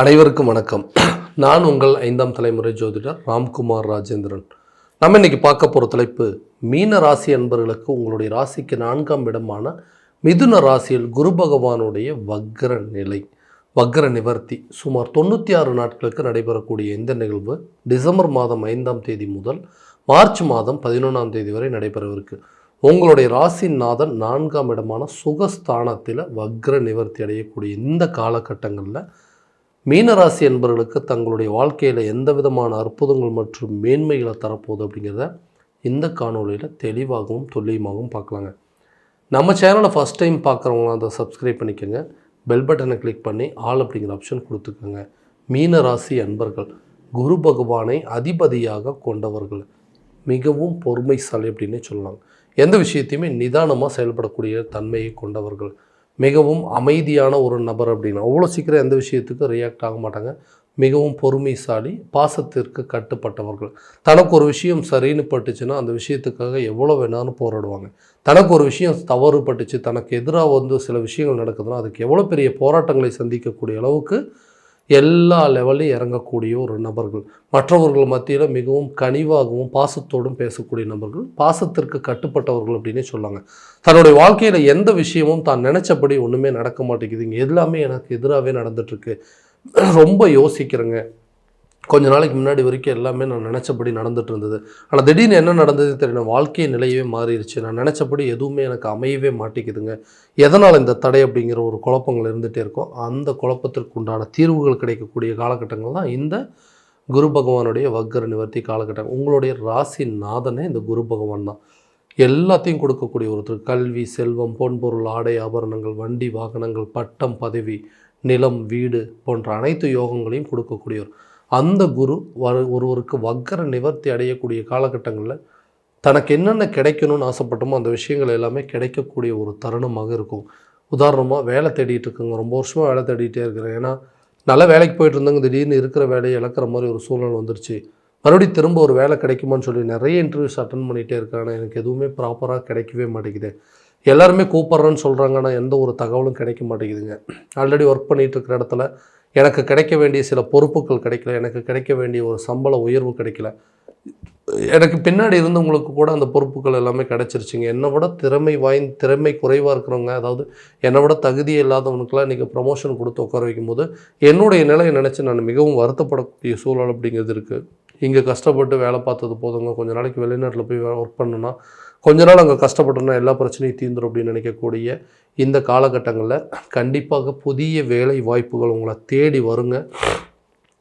அனைவருக்கும் வணக்கம். நான் உங்கள் 5ஆம் தலைமுறை ஜோதிடர் ராம்குமார் ராஜேந்திரன். நம்ம இன்னைக்கு பார்க்க போகிற தலைப்பு, மீன ராசி அன்பர்களுக்கு உங்களுடைய ராசிக்கு 4ஆம் இடமான மிதுன ராசியில் குரு பகவானுடைய வக்ர நிலை, வக்ர நிவர்த்தி சுமார் 96 நாட்களுக்கு நடைபெறக்கூடிய இந்த நிகழ்வு டிசம்பர் மாதம் 5ஆம் தேதி முதல் மார்ச் மாதம் 11ஆம் தேதி வரை நடைபெறவிருக்கு. உங்களுடைய ராசியின் நாதன் 4ஆம் இடமான சுகஸ்தானத்தில் வக்ர நிவர்த்தி அடையக்கூடிய இந்த காலகட்டங்களில் மீனராசி என்பவர்களுக்கு தங்களுடைய வாழ்க்கையில் எந்த விதமான அற்புதங்கள் மற்றும் மேன்மைகளை தரப்போகுது அப்படிங்கிறத இந்த காணொலியில் தெளிவாகவும் துல்லியமாகவும் பார்க்கலாங்க. நம்ம சேனலை ஃபஸ்ட் டைம் பார்க்குறவங்களாம் அதை சப்ஸ்கிரைப் பண்ணிக்கோங்க. பெல் பட்டனை கிளிக் பண்ணி ஆல் அப்படிங்கிற ஆப்ஷன் கொடுத்துக்கோங்க. மீனராசி அன்பர்கள் குரு பகவானை அதிபதியாக கொண்டவர்கள், மிகவும் பொறுமைசாலி அப்படின்னே சொல்லலாம். எந்த விஷயத்தையுமே நிதானமாக செயல்படக்கூடிய தன்மையை கொண்டவர்கள், மிகவும் அமைதியான ஒரு நபர் அப்படின்னா அவ்வளோ சீக்கிரம் எந்த விஷயத்துக்கும் ரியாக்ட் ஆக மாட்டாங்க. மிகவும் பொறுமைசாலி, பாசத்திற்கு கட்டுப்பட்டவர்கள். தனக்கு ஒரு விஷயம் சரின்னு பட்டுச்சுன்னா அந்த விஷயத்துக்காக எவ்வளோ வேணாலும் போராடுவாங்க. தனக்கு ஒரு விஷயம் தவறு பட்டுச்சு, தனக்கு எதிராக சில விஷயங்கள் நடக்குதுன்னா அதுக்கு எவ்வளோ பெரிய போராட்டங்களை சந்திக்கக்கூடிய அளவுக்கு எல்லா லெவலையும் இறங்கக்கூடிய ஒரு நபர்கள். மற்றவர்கள் மத்தியில் மிகவும் கனிவாகவும் பாசத்தோடும் பேசக்கூடிய நபர்கள், பாசத்திற்கு கட்டுப்பட்டவர்கள் அப்படின்னே சொல்லாங்க. தன்னுடைய வாழ்க்கையில் எந்த விஷயமும் தான் நினச்சபடி ஒன்றுமே நடக்க மாட்டேங்குதுங்க, எல்லாமே எனக்கு எதிராகவே நடந்துட்டுருக்கு, ரொம்ப யோசிக்கிறேங்க, கொஞ்ச நாளைக்கு முன்னாடி வரைக்கும் எல்லாமே நான் நினச்சபடி நடந்துட்டு இருந்தது, ஆனால் திடீர்னு என்ன நடந்ததுன்னு தெரியல, வாழ்க்கை நிலையவே மாறிடுச்சு, நான் நினச்சபடி எதுவுமே எனக்கு அமையவே மாட்டேங்குதுங்க, எதனால் இந்த தடை அப்படிங்கிற ஒரு குழப்பங்கள் இருந்துகிட்டே இருக்கும். அந்த குழப்பத்திற்கு உண்டான தீர்வுகள் கிடைக்கக்கூடிய காலகட்டங்கள் தான் இந்த குரு பகவானுடைய வக்ர நிவர்த்தி காலகட்டம். உங்களுடைய ராசி நாதனே இந்த குரு பகவான் தான். எல்லாத்தையும் கொடுக்கக்கூடிய ஒருத்தர். கல்வி, செல்வம், பொன்பொருள், ஆடை, ஆபரணங்கள், வண்டி வாகனங்கள், பட்டம், பதவி, நிலம், வீடு போன்ற அனைத்து யோகங்களையும் கொடுக்கக்கூடியவர். அந்த குரு ஒருவருக்கு வக்ர நிவர்த்தி அடையக்கூடிய காலகட்டங்களில் தனக்கு என்னென்ன கிடைக்கணும்னு ஆசைப்பட்டோமோ அந்த விஷயங்கள் எல்லாமே கிடைக்கக்கூடிய ஒரு தருணமாக இருக்கும். உதாரணமாக வேலை தேடிட்டு இருக்குங்க, ரொம்ப வருஷமாக வேலை தேடிகிட்டே இருக்கிறேன், ஏன்னா நல்ல வேலைக்கு போயிட்டு இருந்தாங்க, திடீர்னு இருக்கிற வேலையை இழக்கிற மாதிரி ஒரு சூழ்நிலை வந்துருச்சு, மறுபடியும் திரும்ப ஒரு வேலை கிடைக்குமான்னு சொல்லி நிறைய இன்டர்வியூஸ் அட்டன் பண்ணிகிட்டே இருக்காங்க, எனக்கு எதுவுமே ப்ராப்பராக கிடைக்கவே மாட்டேங்குது, எல்லாருமே கூப்பிட்றேன்னு சொல்கிறாங்க, ஆனால் எந்த ஒரு தகவலும் கிடைக்க மாட்டேங்குதுங்க, ஆல்ரெடி ஒர்க் பண்ணிகிட்டு இருக்கிற இடத்துல எனக்கு கிடைக்க வேண்டிய சில பொறுப்புகள் கிடைக்கல, எனக்கு கிடைக்க வேண்டிய ஒரு சம்பள உயர்வு கிடைக்கல, எனக்கு பின்னாடி இருந்தவங்களுக்கு கூட அந்த பொறுப்புகள் எல்லாமே கிடச்சிருச்சுங்க, என்னை விட திறமை குறைவாக இருக்கிறவங்க, அதாவது என்னை விட தகுதியே இல்லாதவனுக்கெல்லாம் இன்றைக்கி ப்ரமோஷன் கொடுத்து உட்கார வைக்கும்போது என்னுடைய நிலையை நினச்சி நான் மிகவும் வருத்தப்படக்கூடிய சூழல் அப்படிங்கிறது இருக்குது. இங்கே கஷ்டப்பட்டு வேலை பார்த்தது போதுங்க, கொஞ்ச நாளைக்கு வெளிநாட்டில் போய் ஒர்க் பண்ணணுன்னா, கொஞ்ச நாள் அங்கே கஷ்டப்பட்டோன்னா எல்லா பிரச்சனையும் தீந்துடும் அப்படின்னு நினைக்கக்கூடிய இந்த காலகட்டங்களில் கண்டிப்பாக புதிய வேலை வாய்ப்புகள் உங்களை தேடி வருங்க.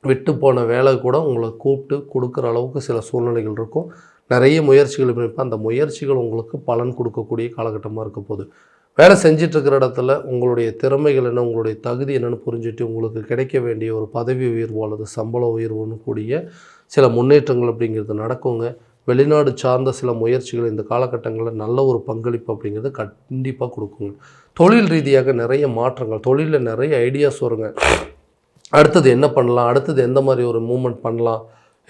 விட்டு போன வேலை கூட உங்களை கூப்பிட்டு கொடுக்குற அளவுக்கு சில சூழ்நிலைகள் இருக்கும். நிறைய முயற்சிகள் இருப்பேன், அந்த முயற்சிகள் உங்களுக்கு பலன் கொடுக்கக்கூடிய காலகட்டமாக இருக்க போகுது. வேலை செஞ்சிட்ருக்கிற இடத்துல உங்களுடைய திறமைகள் என்ன, உங்களுடைய தகுதி என்னென்னு புரிஞ்சுட்டு உங்களுக்கு கிடைக்க வேண்டிய ஒரு பதவி உயர்வோ அல்லது சம்பள உயர்வுன்னு கூடிய சில முன்னேற்றங்கள் அப்படிங்கிறது நடக்குங்க. வெளிநாடு சார்ந்த சில முயற்சிகள் இந்த காலகட்டங்களில் நல்ல ஒரு பங்களிப்பு அப்படிங்கிறது கண்டிப்பாக கொடுக்குங்க. தொழில் ரீதியாக நிறைய மாற்றங்கள், தொழிலில் நிறைய ஐடியாஸ் வருங்க. அடுத்தது என்ன பண்ணலாம், அடுத்தது எந்த மாதிரி ஒரு மூவ்மெண்ட் பண்ணலாம்,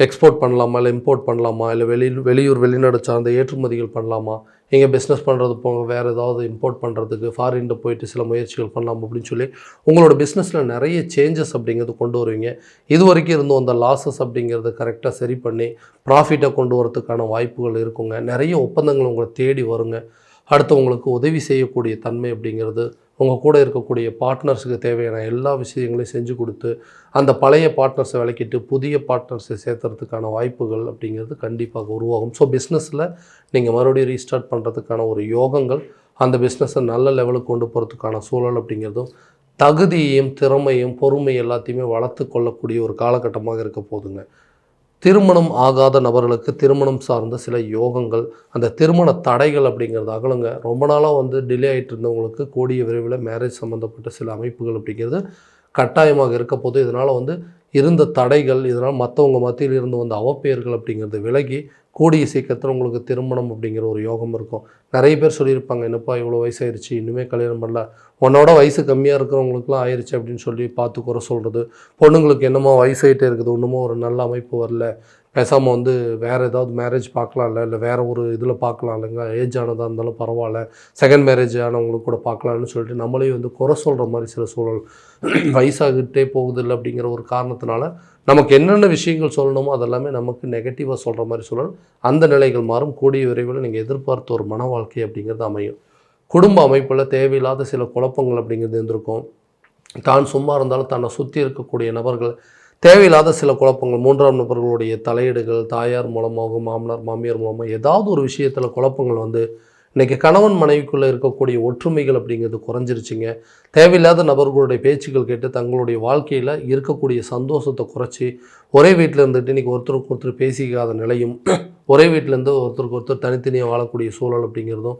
எக்ஸ்போர்ட் பண்ணலாமா இல்லை இம்போர்ட் பண்ணலாமா, இல்லை வெளியூர் வெளிநாடு சார்ந்த ஏற்றுமதிகள் பண்ணலாமா, இங்கே பிஸ்னஸ் பண்ணுறது போக வேறு ஏதாவது இம்போர்ட் பண்ணுறதுக்கு ஃபாரின்ட்டு போயிட்டு சில முயற்சிகள் பண்ணலாம் அப்படின்னு சொல்லி உங்களோட பிஸ்னஸில் நிறைய சேஞ்சஸ் அப்படிங்கிறது கொண்டு வருவீங்க. இது வரைக்கும் இருந்தும் அந்த லாஸஸ் அப்படிங்கிறத கரெக்டாக சரி பண்ணி ப்ராஃபிட்டை கொண்டு வரதுக்கான வாய்ப்புகள் இருக்குங்க. நிறைய ஒப்பந்தங்கள் உங்களை தேடி வருங்க. அடுத்தவங்களுக்கு உதவி செய்யக்கூடிய தன்மை அப்படிங்கிறது, உங்கள் கூட இருக்கக்கூடிய பார்ட்னர்ஸுக்கு தேவையான எல்லா விஷயங்களையும் செஞ்சு கொடுத்து அந்த பழைய பார்ட்னர்ஸை விலக்கிட்டு புதிய பார்ட்னர்ஸை சேர்த்துறதுக்கான வாய்ப்புகள் அப்படிங்கிறது கண்டிப்பாக உருவாகும். ஸோ பிஸ்னஸில் நீங்கள் மறுபடியும் ரீஸ்டார்ட் பண்ணுறதுக்கான ஒரு யோகங்கள், அந்த பிஸ்னஸை நல்ல லெவலுக்கு கொண்டு போகிறதுக்கான சூழல் அப்படிங்கிறதும், தகுதியையும் திறமையும் பொறுமை எல்லாத்தையுமே வளர்த்து கொள்ளக்கூடிய ஒரு காலகட்டமாக இருக்க போதுங்க. திருமணம் ஆகாத நபர்களுக்கு திருமணம் சார்ந்த சில யோகங்கள், அந்த திருமண தடைகள் அப்படிங்கிறது அகலுங்க. ரொம்ப நாளாக டிலே ஆகிட்டு இருந்தவங்களுக்கு கூடிய விரைவில் மேரேஜ் சம்மந்தப்பட்ட சில அமைப்புகள் அப்படிங்கிறது கட்டாயமாக இருக்க போது. இதனால் இருந்த தடைகள், இதனால் மற்றவங்க மத்தியில் இருந்து வந்த அவப்பெயர்கள் அப்படிங்கிறது விலகி கூடிய சீக்கிரத்தில் உங்களுக்கு திருமணம் அப்படிங்கிற ஒரு யோகம் இருக்கும். நிறைய பேர் சொல்லியிருப்பாங்க, என்னப்பா இவ்வளோ வயசாயிருச்சு இன்னுமே கல்யாணம் பண்ணல, உன்னோட வயசு கம்மியாக இருக்கிறவங்களுக்குலாம் ஆயிடுச்சு அப்படின்னு சொல்லி பார்த்து குறை சொல்கிறது, பொண்ணுங்களுக்கு என்னமோ வயசாகிட்டே இருக்குது, இன்னமும் ஒரு நல்ல அமைப்பு வரல, பேசாமல் வந்து வேறு ஏதாவது மேரேஜ் பார்க்கலாம்ல, இல்லை வேறு ஒரு இதில் பார்க்கலாம் இல்லைங்க, ஏஜ் ஆனதாக இருந்தாலும் பரவாயில்ல, செகண்ட் மேரேஜ் ஆனவங்களுக்கு கூட பார்க்கலான்னு சொல்லிட்டு நம்மளே வந்து குறை சொல்கிற மாதிரி சில சூழல் வயசாகிட்டே போகுதில்லை அப்படிங்கிற ஒரு காரணத்தினால நமக்கு என்னென்ன விஷயங்கள் சொல்லணுமோ அதெல்லாமே நமக்கு நெகட்டிவாக சொல்கிற மாதிரி சூழல். அந்த நிலைகள் மாறும். கூடிய விரைவில் நீங்கள் எதிர்பார்த்த ஒரு மன வாழ்க்கை அப்படிங்கிறது அமையும். குடும்ப அமைப்பில் தேவையில்லாத சில குழப்பங்கள் அப்படிங்கிறது இருந்திருக்கும். தான் சும்மா இருந்தாலும் தன்னை சுற்றி இருக்கக்கூடிய நபர்கள் தேவையில்லாத சில குழப்பங்கள், மூன்றாம் நபர்களுடைய தலையீடுகள், தாயார் மூலமாக, மாமனார் மாமியார் மூலமாக ஏதாவது ஒரு விஷயத்தில் குழப்பங்கள் வந்து இன்றைக்கி கணவன் மனைவிக்குள்ளே இருக்கக்கூடிய ஒற்றுமைகள் அப்படிங்கிறது குறைஞ்சிருச்சிங்க. தேவையில்லாத நபர்களுடைய பேச்சுக்கள் கேட்டு தங்களுடைய வாழ்க்கையில் இருக்கக்கூடிய சந்தோஷத்தை குறைச்சி ஒரே வீட்டில் இருந்துட்டு இன்றைக்கி ஒருத்தருக்கு ஒருத்தர் பேசிக்காத நிலையும், ஒரே வீட்டிலேருந்து ஒருத்தருக்கு ஒருத்தர் தனித்தனியாக வாழக்கூடிய சூழல் அப்படிங்கிறதும்,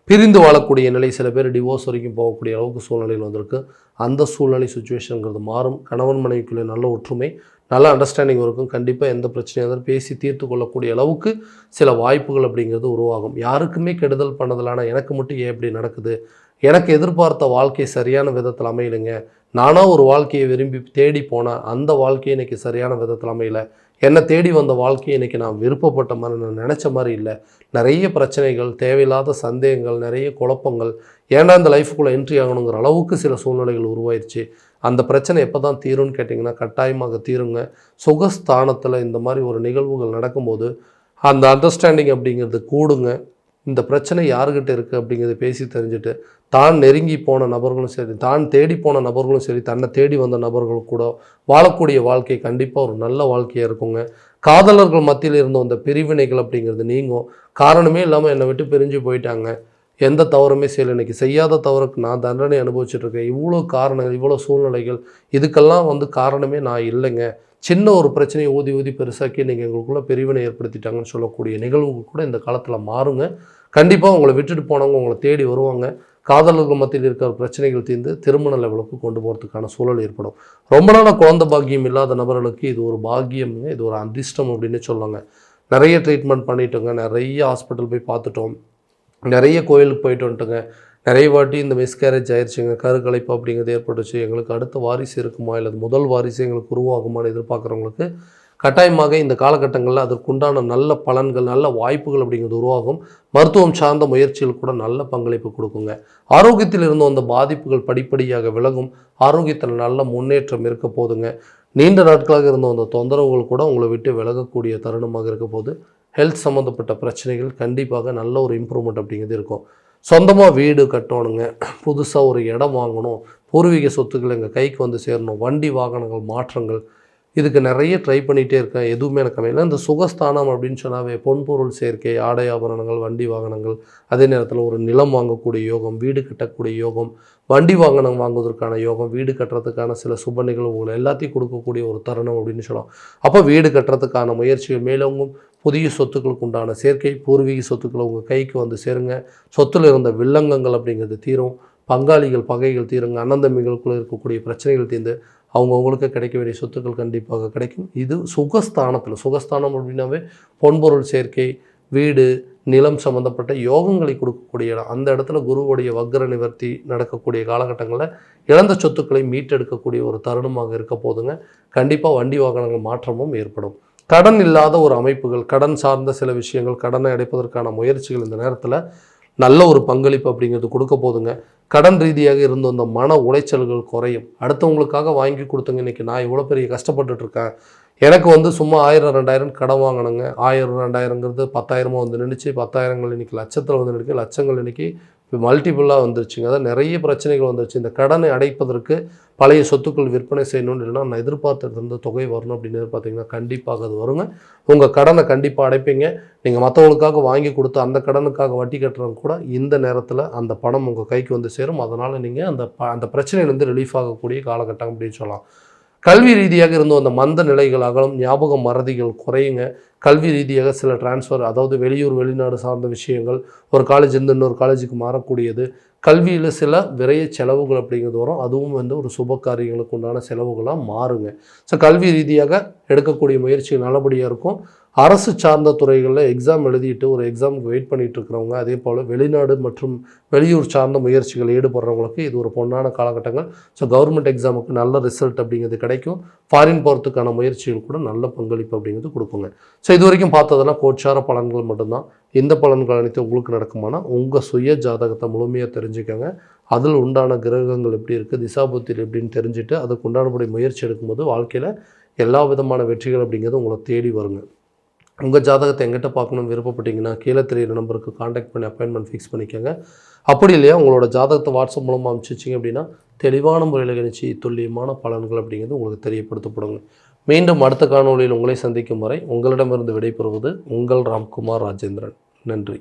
பிரிந்து வாழக்கூடிய நிலை, சில பேர் டிவோர்ஸ் வரைக்கும் போகக்கூடிய அளவுக்கு சூழ்நிலையில் வந்திருக்கு. அந்த சூழ்நிலை சுச்சுவேஷனுங்கிறது மாறும். கணவன் மனைவிக்குள்ளே நல்ல ஒற்றுமை, நல்ல அண்டர்ஸ்டாண்டிங் இருக்கும். கண்டிப்பாக எந்த பிரச்சனையாக இருந்தாலும் பேசி தீர்த்து கொள்ளக்கூடிய அளவுக்கு சில வாய்ப்புகள் அப்படிங்கிறது உருவாகும். யாருக்குமே கெடுதல் பண்ணதில்லை, எனக்கு மட்டும் ஏன் இப்படி நடக்குது, எனக்கு எதிர்பார்த்த வாழ்க்கை சரியான விதத்தில் அமையலைங்க, நானாக ஒரு வாழ்க்கையை விரும்பி தேடி போனேன், அந்த வாழ்க்கையை இன்றைக்கி சரியான விதத்தில் அமையலை, என்னை தேடி வந்த வாழ்க்கையை இன்றைக்கி நான் விருப்பப்பட்ட மாதிரி நான் நினச்ச மாதிரி இல்லை, நிறைய பிரச்சனைகள், தேவையில்லாத சந்தேகங்கள், நிறைய குழப்பங்கள், ஏன்னா இந்த லைஃபுக்குள்ளே என்ட்ரி ஆகணுங்கிற அளவுக்கு சில சூழ்நிலைகள் உருவாயிருச்சு. அந்த பிரச்சனை எப்போ தான் தீரும்னு கேட்டிங்கன்னா கட்டாயமாக தீருங்க. சுகஸ்தானத்தில் இந்த மாதிரி ஒரு நிகழ்வுகள் நடக்கும்போது அந்த அண்டர்ஸ்டாண்டிங் அப்படிங்கிறது கூடுங்க. இந்த பிரச்சனை யாருக்கிட்ட இருக்குது அப்படிங்கிறத பேசி தெரிஞ்சுட்டு தான் நெருங்கி போன நபர்களும் சரி, தான் தேடி போன நபர்களும் சரி, தன்னை தேடி வந்த நபர்கள் கூட வாழக்கூடிய வாழ்க்கை கண்டிப்பாக ஒரு நல்ல வாழ்க்கையாக இருக்குங்க. காதலர்கள் மத்தியில் இருந்த அந்த பிரிவினைகள் அப்படிங்கிறது நீங்கும். காரணமே இல்லாமல் என்னை விட்டு பிரிஞ்சு போயிட்டாங்க, எந்த தவறுமே செய்யலை, இன்றைக்கி செய்யாத தவறுக்கு நான் தண்டனை அனுபவிச்சுட்ருக்கேன், இவ்வளோ காரணங்கள், இவ்வளோ சூழ்நிலைகள், இதுக்கெல்லாம் வந்து காரணமே நான் இல்லைங்க, சின்ன ஒரு பிரச்சனையை ஊதி ஊதி பெருசாக்கி நீங்கள் எங்களுக்குள்ளே பிரிவினை ஏற்படுத்திட்டாங்கன்னு சொல்லக்கூடிய நிகழ்வுகள் கூட இந்த காலத்தில் மாறுங்க. கண்டிப்பாக உங்களை விட்டுட்டு போனவங்க உங்களை தேடி வருவாங்க. காதலர்கள் மத்தியில் இருக்கிற பிரச்சனைகள் தீர்ந்து திருமண லெவலுக்கு கொண்டு போகிறதுக்கான சூழல் ஏற்படும். ரொம்ப நாளாக குழந்தை பாக்கியம் இல்லாத நபர்களுக்கு இது ஒரு பாக்கியம்ங்க, இது ஒரு அதிர்ஷ்டம் அப்படின்னு சொல்லுவாங்க. நிறைய ட்ரீட்மெண்ட் பண்ணிட்டோங்க, நிறைய ஹாஸ்பிட்டல் போய் பார்த்துட்டோம், நிறைய கோயிலுக்கு போயிட்டு வந்துட்டுங்க, நிறைய வாட்டி இந்த மிஸ்கேரேஜ் ஆயிடுச்சுங்க, கருக்கலைப்பு அப்படிங்கிறது ஏற்பட்டுச்சு, எங்களுக்கு அடுத்த வாரிசு இருக்குமா இல்லை முதல் வாரிசு எங்களுக்கு உருவாகுமான்னு எதிர்பார்க்குறவங்களுக்கு கட்டாயமாக இந்த காலகட்டங்களில் அதற்குண்டான நல்ல பலன்கள், நல்ல வாய்ப்புகள் அப்படிங்கிறது உருவாகும். மருத்துவம் சார்ந்த முயற்சிகள் கூட நல்ல பங்களிப்பு கொடுக்குங்க. ஆரோக்கியத்தில் இருந்த அந்த பாதிப்புகள் படிப்படியாக விலகும். ஆரோக்கியத்தில் நல்ல முன்னேற்றம் இருக்க போதுங்க. நீண்ட நாட்களாக இருந்த அந்த தொந்தரவுகள் கூட உங்களை விட்டு விலகக்கூடிய தருணமாக இருக்க போது. ஹெல்த் சம்மந்தப்பட்ட பிரச்சனைகள் கண்டிப்பாக நல்ல ஒரு இம்ப்ரூவ்மெண்ட் அப்படிங்கிறது இருக்கும். சொந்தமாக வீடு கட்டணுங்க, புதுசாக ஒரு இடம் வாங்கணும், பூர்வீக சொத்துக்கள் எங்கள் கைக்கு வந்து சேரணும், வண்டி வாகனங்கள் மாற்றங்கள், இதுக்கு நிறைய ட்ரை பண்ணிகிட்டே இருக்கேன், எதுவுமே எனக்கு அமையல. இந்த சுகஸ்தானம் அப்படின்னு சொன்னாவே பொன்பொருள் சேர்க்கை, ஆடை ஆபரணங்கள், வண்டி வாகனங்கள், அதே நேரத்தில் ஒரு நிலம் வாங்கக்கூடிய யோகம், வீடு கட்டக்கூடிய யோகம், வண்டி வாகனம் வாங்குவதற்கான யோகம், வீடு கட்டுறதுக்கான சில சுப நிகழ்வுகள் எல்லாத்தையும் கொடுக்கக்கூடிய ஒரு தருணம் அப்படின்னு சொல்லலாம். அப்போ வீடு கட்டுறதுக்கான முயற்சிகள் மேலோங்கும். புதிய சொத்துக்களுக்கு உண்டான சேர்க்கை, பூர்வீக சொத்துக்களை உங்கள் கைக்கு வந்து சேருங்க. சொத்தில் இருந்த வில்லங்கங்கள் அப்படிங்கிறது தீரும். பங்காளிகள் பகைகள் தீருங்க. அண்ணன் தம்பிகளுக்குள்ளே இருக்கக்கூடிய பிரச்சனைகள் தீர்ந்து அவங்கவுங்களுக்கு கிடைக்க வேண்டிய சொத்துக்கள் கண்டிப்பாக கிடைக்கும். இது சுகஸ்தானத்தில், சுகஸ்தானம் அப்படின்னாவே பொன்பொருள் சேர்க்கை, வீடு, நிலம் சம்மந்தப்பட்ட யோகங்களை கொடுக்கக்கூடிய இடம். அந்த இடத்துல குருவுடைய வக்ர நிவர்த்தி நடக்கக்கூடிய காலகட்டங்களில் இழந்த சொத்துக்களை மீட்டெடுக்கக்கூடிய ஒரு தருணமாக இருக்க போதுங்க. கண்டிப்பாக வண்டி வாகனங்கள் மாற்றமும் ஏற்படும். கடன் இல்லாத ஒரு அமைப்புகள், கடன் சார்ந்த சில விஷயங்கள், கடனை அடைப்பதற்கான முயற்சிகள் இந்த நேரத்தில் நல்ல ஒரு பங்களிப்பு அப்படிங்கிறது கொடுக்க போதுங்க. கடன் ரீதியாக இருந்த அந்த மன உளைச்சல்கள் குறையும். அடுத்தவங்களுக்காக வாங்கி கொடுத்துங்க, இன்றைக்கி நான் இவ்வளோ பெரிய கஷ்டப்பட்டுட்ருக்கேன், எனக்கு வந்து சும்மா 1000 2000 கடன் வாங்கினேங்க, 1000 2000ங்கிறது 10,000 வந்து நின்றுச்சு, 10,000ங்கள் இன்றைக்கி லட்சத்தில் வந்து நிற்க, லட்சங்கள் இன்றைக்கி இப்போ மல்டிபிளாக வந்துருச்சுங்க. அதான் நிறைய பிரச்சனைகள் வந்துருச்சு. இந்த கடனை அடைப்பதற்கு பழைய சொத்துக்கள் விற்பனை செய்யணும்னு இல்லைன்னா நான் எதிர்பார்த்துருந்த தொகை வரணும் அப்படின்னு எதிர்பார்த்தீங்கன்னா கண்டிப்பாக அது வருங்க. உங்கள் கடனை கண்டிப்பாக அடைப்பீங்க. நீங்கள் மற்றவங்களுக்காக வாங்கி கொடுத்து அந்த கடனுக்காக வட்டி கட்டுறவங்க கூட இந்த நேரத்தில் அந்த பணம் உங்கள் கைக்கு வந்து சேரும். அதனால் நீங்கள் அந்த பிரச்சனையிலேருந்து ரிலீஃப் ஆகக்கூடிய காலகட்டம் அப்படின்னு சொல்லலாம். கல்வி ரீதியாக இருந்தும் அந்த மந்த நிலைகள் அகலும், ஞாபக மறதிகள் குறையுங்க. கல்வி ரீதியாக சில டிரான்ஸ்ஃபர், அதாவது வெளியூர் வெளிநாடு சார்ந்த விஷயங்கள், ஒரு காலேஜிலேருந்து இன்னொரு காலேஜுக்கு மாறக்கூடியது, கல்வியில் சில விரைய செலவுகள் அப்படிங்கிறது வரும். அதுவும் வந்து ஒரு சுப காரியங்களுக்கு உண்டான செலவுகளாக மாறுங்க. ஸோ கல்வி ரீதியாக எடுக்கக்கூடிய முயற்சிகள் நல்லபடியாக இருக்கும். அரசு சார்ந்த துறைகளில் எக்ஸாம் எழுதிட்டு ஒரு எக்ஸாமுக்கு வெயிட் பண்ணிட்டு இருக்கிறவங்க, அதே போல் வெளிநாடு மற்றும் வெளியூர் சார்ந்த முயற்சிகள் ஈடுபடுறவங்களுக்கு இது ஒரு பொன்னான காலகட்டங்கள். ஸோ கவர்மெண்ட் எக்ஸாமுக்கு நல்ல ரிசல்ட் அப்படிங்கிறது கிடைக்கும். ஃபாரின் போகிறதுக்கான முயற்சிகள் கூட நல்ல பங்களிப்பு அப்படிங்கிறது கொடுக்குங்க. ஸோ இது வரைக்கும் பார்த்ததெல்லாம் கோச்சார பலன்கள் மட்டும்தான். இந்த பலன்கள் அனைத்து உங்களுக்கு நடக்குமானா உங்கள் சுய ஜாதகத்தை முழுமையாக தெரிஞ்சுக்கோங்க. அதில் உண்டான கிரகங்கள் எப்படி இருக்குது, திசாபுத்தியில் எப்படின்னு தெரிஞ்சுட்டு அதுக்கு உண்டானபடி முயற்சி எடுக்கும்போது வாழ்க்கையில் எல்லா விதமான வெற்றிகள் அப்படிங்கிறது உங்களை தேடி வருங்க. உங்கள் ஜாதகத்தை எங்கிட்ட பார்க்கணும்னு விருப்பப்பட்டீங்கன்னா கீழே தெரியிற நம்பருக்கு காண்டாக்ட் பண்ணி அப்பாயின்மெண்ட் ஃபிக்ஸ் பண்ணிக்கோங்க. அப்படி இல்லையா உங்களோட ஜாதகத்தை வாட்ஸ்அப் மூலமாக அனுப்பிச்சிச்சிங்க அப்படின்னா தெளிவான முறையில் கணிச்சு துல்லியமான பலன்கள் அப்படிங்கிறது உங்களுக்கு தெரியப்படுத்தப்படுங்க. மீண்டும் அடுத்த காணொளியில் உங்களை சந்திக்கும் வரை உங்களிடமிருந்து விடைபெறுவது உங்கள் ராம்குமார் ராஜேந்திரன். நன்றி.